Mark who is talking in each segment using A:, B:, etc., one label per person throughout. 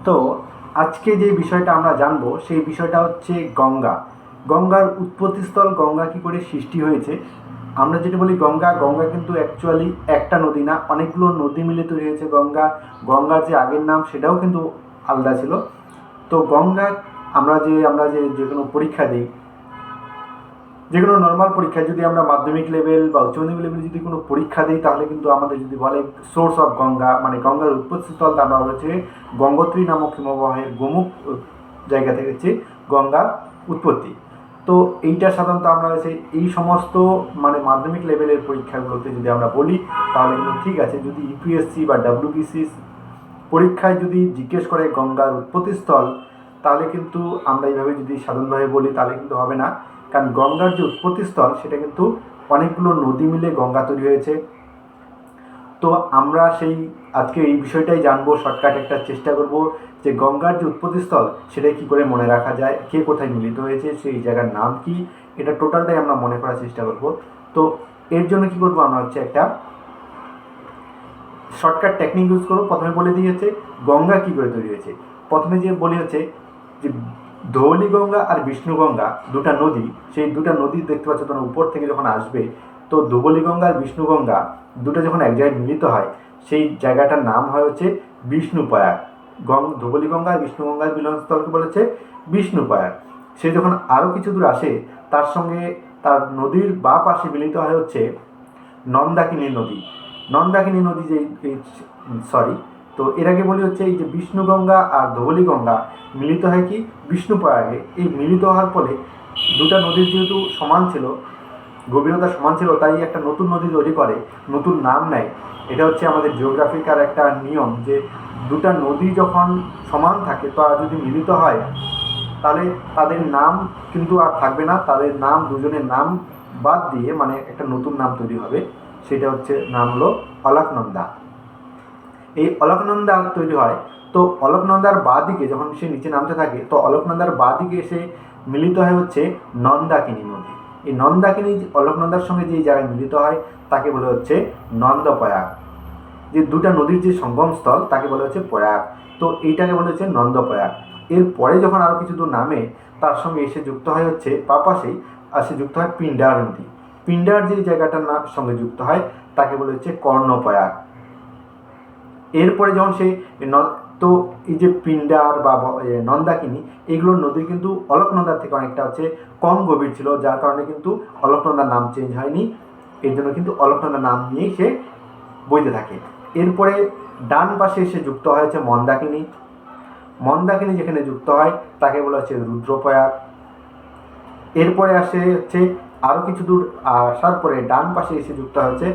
A: তো আজকে যে বিষয়টা আমরা জানবো সেই বিষয়টা হচ্ছে গঙ্গা। গঙ্গার উৎপত্তিস্থল, গঙ্গা কী করে সৃষ্টি হয়েছে। আমরা যেটা বলি গঙ্গা, গঙ্গা কিন্তু অ্যাকচুয়ালি একটা নদী না, অনেকগুলো নদী মিলে তৈরি হয়েছে গঙ্গা। গঙ্গার যে আগের নাম সেটাও কিন্তু আলাদা ছিল। তো গঙ্গা, আমরা যে কোনো পরীক্ষা দিই, যে কোনো নর্মাল পরীক্ষায় যদি আমরা মাধ্যমিক লেভেল বা উচ্চ মাধ্যমিক লেভেলে যদি কোনো পরীক্ষা দিই, তাহলে কিন্তু আমাদের যদি বলে সোর্স অফ গঙ্গা, মানে গঙ্গার উৎপত্তিস্থল, আমরা হচ্ছে গঙ্গোত্রী নামক হিমবাহের গোমুখ জায়গা থেকে হচ্ছে গঙ্গার উৎপত্তি। তো এইটা সাধারণত আমরা হচ্ছে এই সমস্ত মানে মাধ্যমিক লেভেলের পরীক্ষাগুলোতে যদি আমরা বলি তাহলে কিন্তু ঠিক আছে। যদি ইউপিএসসি বা ডাব্লিউবিসি পরীক্ষায় যদি জিজ্ঞেস করে গঙ্গার উৎপত্তিস্থল, তাহলে কিন্তু আমরা এইভাবে যদি সাধারণভাবে বলি তাহলে কিন্তু হবে না। কারণ গঙ্গার যে উৎপত্তিস্থল সেটা কিন্তু অনেকগুলো নদী মিলে গঙ্গা তৈরি হয়েছে। তো আমরা সেই আজকে এই বিষয়টাই জানবো, শর্টকাট একটা চেষ্টা করব যে গঙ্গার যে উৎপত্তিস্থল সেটা কী করে মনে রাখা যায়, কে কোথায় মিলিত হয়েছে, সেই জায়গার নাম কি, এটা টোটালটাই আমরা মনে করার চেষ্টা করব। তো এর জন্য কী করবো, আমরা হচ্ছে একটা শর্টকাট টেকনিক ইউজ করবো। প্রথমে বলে দিয়েছে গঙ্গা কী করে তৈরি হয়েছে। প্রথমে যে বলি হচ্ছে যে ধৌলিগঙ্গা আর বিষ্ণুগঙ্গা দুটা নদী, সেই দুটা নদী দেখতে পাচ্ছ তোমরা উপর থেকে যখন আসবে, তো ধৌলিগঙ্গা আর বিষ্ণুগঙ্গা দুটো যখন এক জায়গায় মিলিত হয় সেই জায়গাটার নাম হয় হচ্ছে বিষ্ণুপ্রয়াগ। ধৌলিগঙ্গা আর বিষ্ণুগঙ্গার মিলনস্থলকে বলেছে বিষ্ণুপ্রয়াগ। সে যখন আরও কিছু দূর আসে তার সঙ্গে তার নদীর বাঁ পাশে মিলিত হয় হচ্ছে নন্দাকিনী নদী। নন্দাকিনী নদী যে সরি তো এর আগে বলি হচ্ছে এই যে বিষ্ণুগঙ্গা আর ধৌলিগঙ্গা মিলিত হয় কি বিষ্ণুপ্রয়াগে। এই মিলিত হওয়ার ফলে দুটা নদীর যেহেতু সমান ছিল, গভীরতা সমান ছিল, তাই একটা নতুন নদী তৈরি করে, নতুন নাম নেয়। এটা হচ্ছে আমাদের জিওগ্রাফিকার একটা নিয়ম যে দুটা নদী যখন সমান থাকে তারা যদি মিলিত হয় তাহলে তাদের নাম কিন্তু আর থাকবে না, তাদের নাম দুজনের নাম বাদ দিয়ে মানে একটা নতুন নাম তৈরি হবে। সেটা হচ্ছে নাম হলো অলকনন্দা। এই অলকনন্দা তৈরি হয়। তো অলকনন্দার বাঁ দিকে যখন সে নিচে নামতে থাকে, তো অলকনন্দার বাঁ দিকে এসে মিলিত হয় হচ্ছে নন্দাকিনী নদী। এই নন্দাকিনী অলকনন্দার সঙ্গে যে জায়গায় মিলিত হয় তাকে বলে হচ্ছে নন্দপ্রয়াগ। যে দুটা নদীর যে সঙ্গমস্থল তাকে বলা হচ্ছে প্রয়াগ। তো এইটাকে বলা হচ্ছে নন্দপ্রয়াগ। এরপরে যখন আরও কিছু দূর নামে তার সঙ্গে এসে যুক্ত হয় হচ্ছে পাশেই আসে যুক্ত হয় পিণ্ডার নদী। পিণ্ডার যে জায়গাটার সঙ্গে যুক্ত হয় তাকে বলা হচ্ছে কর্ণপ্রয়াগ। এরপরে যখন সে তো এই যে পিণ্ডার বা নন্দাকিনী এগুলোর নদী কিন্তু অলকনন্দার থেকে অনেকটা হচ্ছে কম গভীর ছিল, যার কারণে কিন্তু অলকনন্দার নাম চেঞ্জ হয়নি। এর জন্য কিন্তু অলকনন্দার নাম নিয়েই সে বইতে থাকে। এরপরে ডান পাশে এসে যুক্ত হয়েছে মন্দাকিনী। মন্দাকিনী যেখানে যুক্ত হয় তাকে বলা হচ্ছে রুদ্রপ্রয়াগ। এরপরে আসে হচ্ছে আরও কিছু দূর আসার পরে ডান পাশে এসে যুক্ত হয়েছে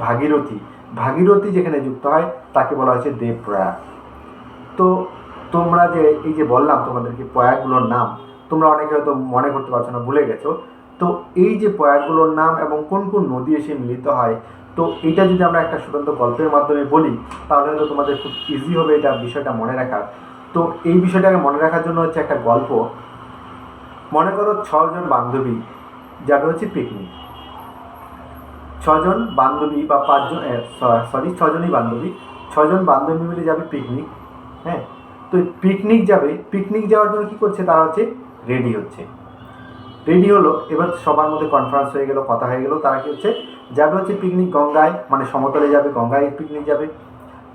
A: ভাগীরথী। ভাগীরথী যেখানে যুক্ত হয় তাকে বলা হচ্ছে দেবপ্রয়াগ। তো তোমরা যে এই যে বললাম তোমাদেরকে প্রয়াগগুলোর নাম, তোমরা অনেকে হয়তো মনে করতে পারছো না, ভুলে গেছো। তো এই যে প্রয়াগগুলোর নাম এবং কোন কোন নদী এসে মিলিত হয়, তো এইটা যদি আমরা একটা স্বতন্ত্র গল্পের মাধ্যমে বলি তাহলে হয়তো তোমাদের খুব ইজি হবে এটা বিষয়টা মনে রাখার। তো এই বিষয়টাকে মনে রাখার জন্য হচ্ছে একটা গল্প। মনে করো 6 জন বান্ধবী যাবে হচ্ছে পিকনিক। 6 জন বান্ধবী বা 5 জন, সরি 6 জনই বান্ধবী, 6 জন বান্ধবী মিলে যাবে পিকনিক। হ্যাঁ, তো পিকনিক যাবে, পিকনিক যাওয়ার জন্য কী করছে, তারা হচ্ছে রেডি হচ্ছে। রেডি হলো, এবার সবার মধ্যে কনফারেন্স হয়ে গেল, কথা হয়ে গেল, তারা কী হচ্ছে যাবে হচ্ছে পিকনিক গঙ্গায়, মানে সমতলে যাবে, গঙ্গায় পিকনিক যাবে।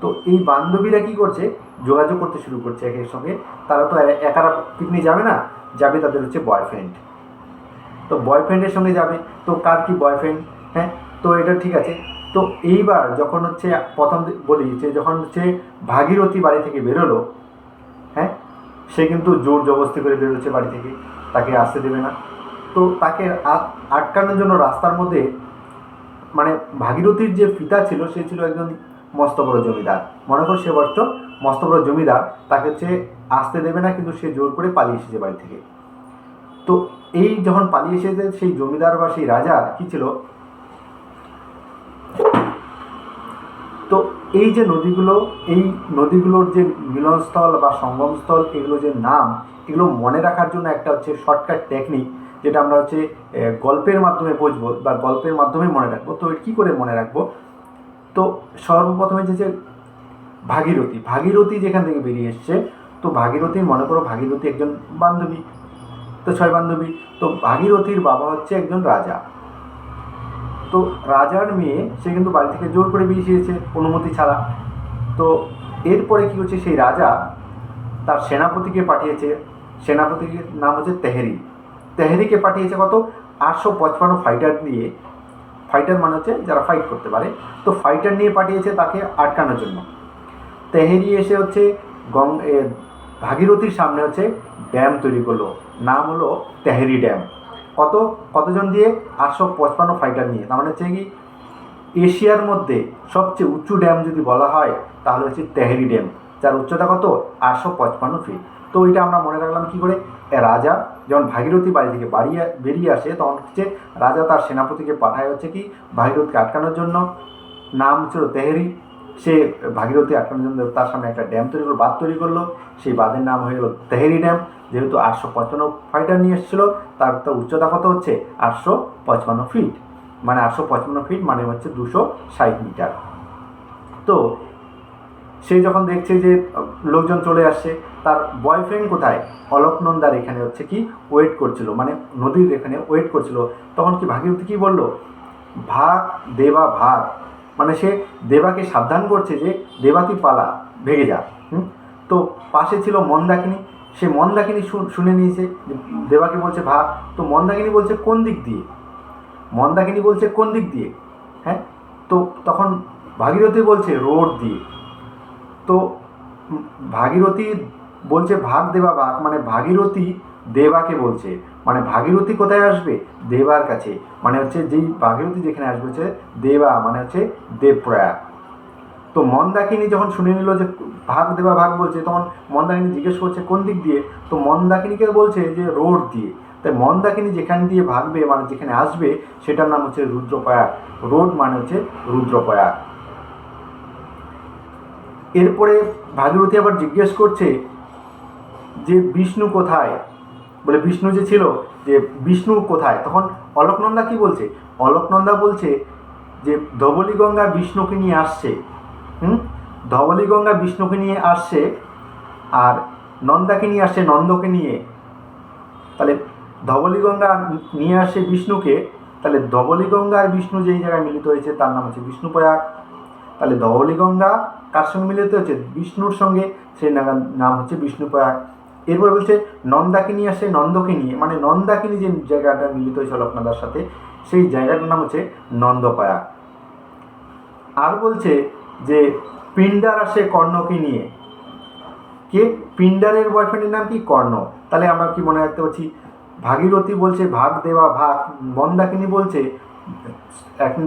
A: তো এই বান্ধবীরা কী করছে, যোগাযোগ করতে শুরু করছে একের সঙ্গে। তারা তো একারা পিকনিক যাবে না, যাবে তাদের হচ্ছে বয়ফ্রেন্ড। তো বয়ফ্রেন্ডের সঙ্গে যাবে, তো কার কি বয়ফ্রেন্ড, হ্যাঁ, তো এটা ঠিক আছে। তো এইবার যখন হচ্ছে প্রথম বলি যে যখন হচ্ছে ভাগীরথী বাড়ি থেকে বেরোলো, হ্যাঁ, সে কিন্তু জোর জবরদস্তি করে বেরোচ্ছে বাড়ি থেকে, তাকে আসতে দেবে না। তো তাকে আটকানোর জন্য রাস্তার মধ্যে মানে ভাগীরথীর যে পিতা ছিল সে ছিল একজন মস্ত বড় জমিদার। মনে কর সে বর্ষ মস্ত বড় জমিদার, তাকে হচ্ছে আসতে দেবে না, কিন্তু সে জোর করে পালিয়ে এসেছে বাড়ি থেকে। তো এই যখন পালিয়ে এসেছে সেই জমিদার বা সেই রাজার কী ছিল, তো এই যে নদীগুলো, এই নদীগুলোর যে মিলনস্থল বা সঙ্গমস্থল, এগুলো যে নাম, এগুলো মনে রাখার জন্য একটা হচ্ছে শর্টকাট টেকনিক, যেটা আমরা হচ্ছে গল্পের মাধ্যমে বুঝবো বা গল্পের মাধ্যমে মনে রাখবো। তো কী করে মনে রাখবো, তো সর্বপ্রথমে যে ভাগীরথী, ভাগীরথী যেখান থেকে বেরিয়ে এসছে তো ভাগীরথী, মনে করো ভাগীরথী একজন বান্ধবী, তো 6 বান্ধবী। তো ভাগীরথীর বাবা হচ্ছে একজন রাজা। তো রাজার মেয়ে সে কিন্তু বাড়ি থেকে জোর করে বিয়েছে অনুমতি ছাড়া। তো এরপরে কী হচ্ছে, সেই রাজা তার সেনাপতিকে পাঠিয়েছে, সেনাপতির নাম হচ্ছে তেহেরি। তেহেরিকে পাঠিয়েছে কত, 855 ফাইটার নিয়ে। ফাইটার মানে হচ্ছে যারা ফাইট করতে পারে। তো ফাইটার নিয়ে পাঠিয়েছে তাকে আটকানোর জন্য। তেহেরি এসে হচ্ছে ভাগীরথীর সামনে হচ্ছে ড্যাম তৈরি করলো, নাম হলো তেহেরি ড্যাম। কতজন দিয়ে, 855 ফাইটার নিয়ে। তার মানে হচ্ছে কি, এশিয়ার মধ্যে সবচেয়ে উঁচু ড্যাম যদি বলা হয় তাহলে হচ্ছে তেহেরি ড্যাম, যার উচ্চতা কত, 855 ফিট। তো এটা আমরা মনে রাখলাম কি করে, রাজা যখন ভাগীরথী বাড়ি থেকে বেরিয়ে আসে তখন হচ্ছে রাজা তার সেনাপতিকে পাঠায় হচ্ছে কি ভাগীরথীকে আটকানোর জন্য, নাম ছিল তেহেরি। সে ভাগীরথী আটকানোর জন্য তার সামনে একটা ড্যাম তৈরি করলো, বাঁধ তৈরি করলো। সেই বাঁধের নাম হয়ে গেল তেহেরি ড্যাম। যেহেতু 855 ফাইটার নিয়ে এসেছিলো, তার উচ্চতা কত হচ্ছে 855 ফিট, মানে 855 ফিট মানে হচ্ছে 260 মিটার। তো সে যখন দেখছে যে লোকজন চলে আসছে, তার বয়ফ্রেন্ড কোথায়, অলকনন্দার এখানে হচ্ছে কি ওয়েট করছিল, মানে নদীর এখানে ওয়েট করছিল। তখন কি ভাগীরথী কি বলল, ভাগ দেবা ভাগ, মানে সে দেবাকে সাবধান করছে যে দেবা তুই পালা, ভেগে যা। তো পাশে ছিল মন্দাকিনী, সে মন্দাকিনী শুনে নিয়েছে দেবাকে বলছে ভাগ। তো মন্দাকিনী বলছে কোন দিক দিয়ে, মন্দাকিনী বলছে কোন দিক দিয়ে, হ্যাঁ। তো তখন ভাগীরথী বলছে রোড দিয়ে। তো ভাগীরথী বলছে ভাগ দেবা ভাগ, মানে ভাগীরথী দেবাকে বলছে, মানে ভাগীরথী কোথায় আসবে, দেবার কাছে। মানে হচ্ছে যেই ভাগীরথী যেখানে আসবে হচ্ছে দেবা, মানে হচ্ছে দেবপ্রয়াগ। তো মন্দাকিনী যখন শুনে নিল যে ভাগ দেবা ভাগ বলছে, তখন মন্দাকিনী জিজ্ঞেস করছে কোন দিক দিয়ে। তো মন্দাকিনীকে বলছে যে রোড দিয়ে। তাই মন্দাকিনী যেখান দিয়ে ভাগবে, মানে যেখানে আসবে, সেটার নাম হচ্ছে রুদ্রপ্রয়াগ। রোড মানে হচ্ছে রুদ্রপ্রয়াগ। এরপরে ভাগীরথী আবার জিজ্ঞেস করছে যে বিষ্ণু কোথায়, বলে বিষ্ণু যে ছিল, যে বিষ্ণু কোথায়। তখন অলকনন্দা কি বলছে, অলকনন্দা বলছে যে ধবলীগঙ্গা বিষ্ণুকে নিয়ে আসছে। ধবলীগঙ্গা বিষ্ণুকে নিয়ে আসছে, আর নন্দাকে নিয়ে আসছে নন্দকে নিয়ে। তাহলে ধবলীগঙ্গা নিয়ে আসে বিষ্ণুকে, তাহলে ধবলীগঙ্গা আর বিষ্ণু যেই জায়গায় মিলিত হয়েছে তার নাম হচ্ছে বিষ্ণুপ্রয়াগ। তাহলে ধবলীগঙ্গা কার সঙ্গে মিলিত হচ্ছে, বিষ্ণুর সঙ্গে, সেই নাম হচ্ছে বিষ্ণুপ্রয়াগ। এরপর বলছে নন্দাকিনী আসে নন্দকে নিয়ে, মানে নন্দাকিনী যে জায়গাটা মিলিত হয়েছে অলকনন্দার সাথে, সেই জায়গাটার নাম হচ্ছে নন্দপ্রয়াগ। আর বলছে যে পিন্ডার আসে কর্ণকে নিয়ে। কে, পিন্ডারের বয়ফ্রেন্ডের নাম কি, কর্ণ। তাহলে আমরা কি মনে রাখতে পারছি, ভাগীরথী বলছে ভাগ দেওয়া ভাগ, মন্দাকিনী বলছে,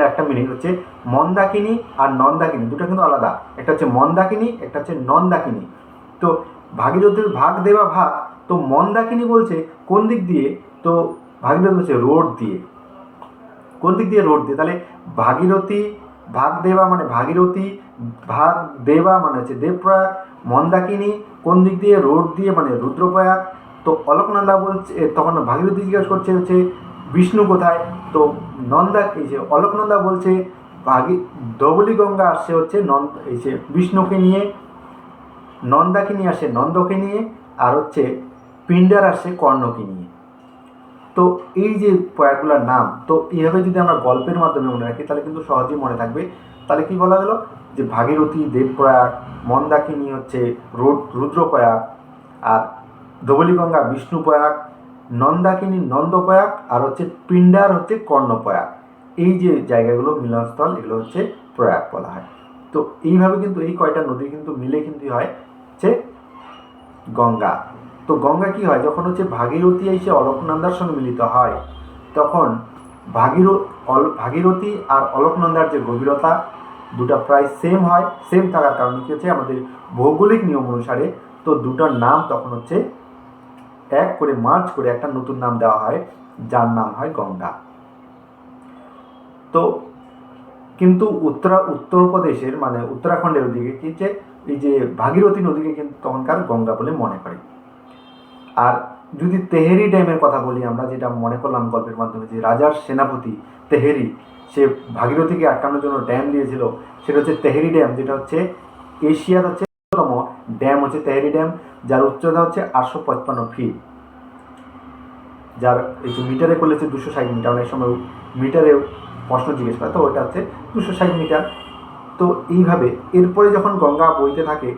A: একটা মিনিট, হচ্ছে মন্দাকিনী আর নন্দাকিনী দুটো কিন্তু আলাদা, একটা হচ্ছে মন্দাকিনী, একটা হচ্ছে নন্দাকিনী। তো ভাগীরথীর ভাগ দেওয়া ভাগ, তো মন্দাকিনী বলছে কোন দিক দিয়ে, তো ভাগীরথী বলছে রোড দিয়ে। কোন দিক দিয়ে, রোড দিয়ে। তাহলে ভাগীরথী ভাগ দেওয়া মানে ভাগীরথী, ভাগ দেওয়া মানে হচ্ছে দেবপ্রয়াগ, মন্দাকিনী কোন দিক দিয়ে, রোড দিয়ে, মানে রুদ্রপ্রয়াগ। তো অলকনন্দা বলছে, তখন ভাগীরথী জিজ্ঞাসা করছে হচ্ছে বিষ্ণু কোথায়। তো এই যে অলকনন্দা বলছে ধবলীগঙ্গা আসছে হচ্ছে এই যে বিষ্ণুকে নিয়ে, নন্দাকিনী আসে নন্দকে নিয়ে, আর হচ্ছে পিন্ডার আসে কর্ণকে নিয়ে। তো এই যে প্রয়াগগুলোর নাম, তো এইভাবে যদি আমরা গল্পের মাধ্যমে মনে রাখি তাহলে কিন্তু সহজেই মনে থাকবে। তাহলে কি বলা গেল, যে ভাগীরথী দেবপ্রয়াগ, মন্দাকিনী হচ্ছে রুদ্রপ্রয়াগ, আর ধবলীগঙ্গা বিষ্ণুপ্রয়াগ, নন্দাকিনী নন্দপ্রয়াগ, আর হচ্ছে পিন্ডার হচ্ছে কর্ণপ্রয়াগ। এই যে জায়গাগুলো মিলনস্থল, এগুলো হচ্ছে প্রয়াগ বলা হয়। তো এইভাবে কিন্তু এই কয়টা নদী কিন্তু মিলে কিন্তু হয় হচ্ছে গঙ্গা। তো গঙ্গা কি হয়, যখন হচ্ছে ভাগীরথী এসে অলকনন্দার সঙ্গে মিলিত হয়, তখন ভাগীরথী আর অলকনন্দার যে গভীরতা দুটা প্রায় সেম হয়। সেম থাকার কারণে কি হচ্ছে, আমাদের ভৌগোলিক নিয়ম অনুসারে তো দুটোর নাম তখন হচ্ছে এক করে মার্চ করে একটা নতুন নাম দেওয়া হয়, যার নাম হয় গঙ্গা। তো কিন্তু উত্তরপ্রদেশের মানে উত্তরাখণ্ডের ওদিকে কি যে এই যে ভাগীরথী নদীকে কিন্তু তখনকার গঙ্গা বলে মনে করে। আর যদি তেহেরি ড্যামের কথা বলি আমরা, যেটা মনে করলাম গল্পের মাধ্যমে, যে রাজার সেনাপতি তেহেরি সে ভাগীরথীকে আটকানোর জন্য ড্যাম দিয়েছিল, সেটা হচ্ছে তেহেরি ড্যাম, যেটা হচ্ছে এশিয়ার হচ্ছে অন্যতম ড্যাম হচ্ছে তেহরি ড্যাম, যার উচ্চতা হচ্ছে 855 ফিট, যার এই মিটারে করলে হচ্ছে 260 মিটার, অনেক সময় মিটারেও প্রশ্ন জিজ্ঞেস করে, তো ওটা হচ্ছে 260 মিটার। তো এইভাবে এরপরে যখন গঙ্গা বইতে থাকে,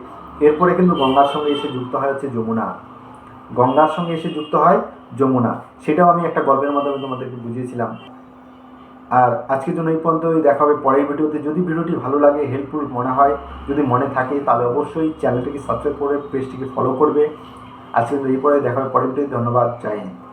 A: এরপরে কিন্তু গঙ্গার সঙ্গে এসে যুক্ত হয় হচ্ছে যমুনা, গঙ্গার সঙ্গে এসে যুক্ত হয় যমুনা। সেটাও আমি একটা গল্পের মাধ্যমে তোমাদেরকে বুঝিয়েছিলাম। আর আজকের জন্য এই পর্যন্তই, দেখা হবে পরের ভিডিওতে। যদি ভিডিওটি ভালো লাগে, হেল্পফুল মনে হয়, যদি মনে থাকে, তাহলে অবশ্যই চ্যানেলটিকে সাবস্ক্রাইব করে পেজটিকে ফলো করবে। আজকে এই পরে দেখা হবে পরের ভিডিওতে। ধন্যবাদ, জয় হিন্দ।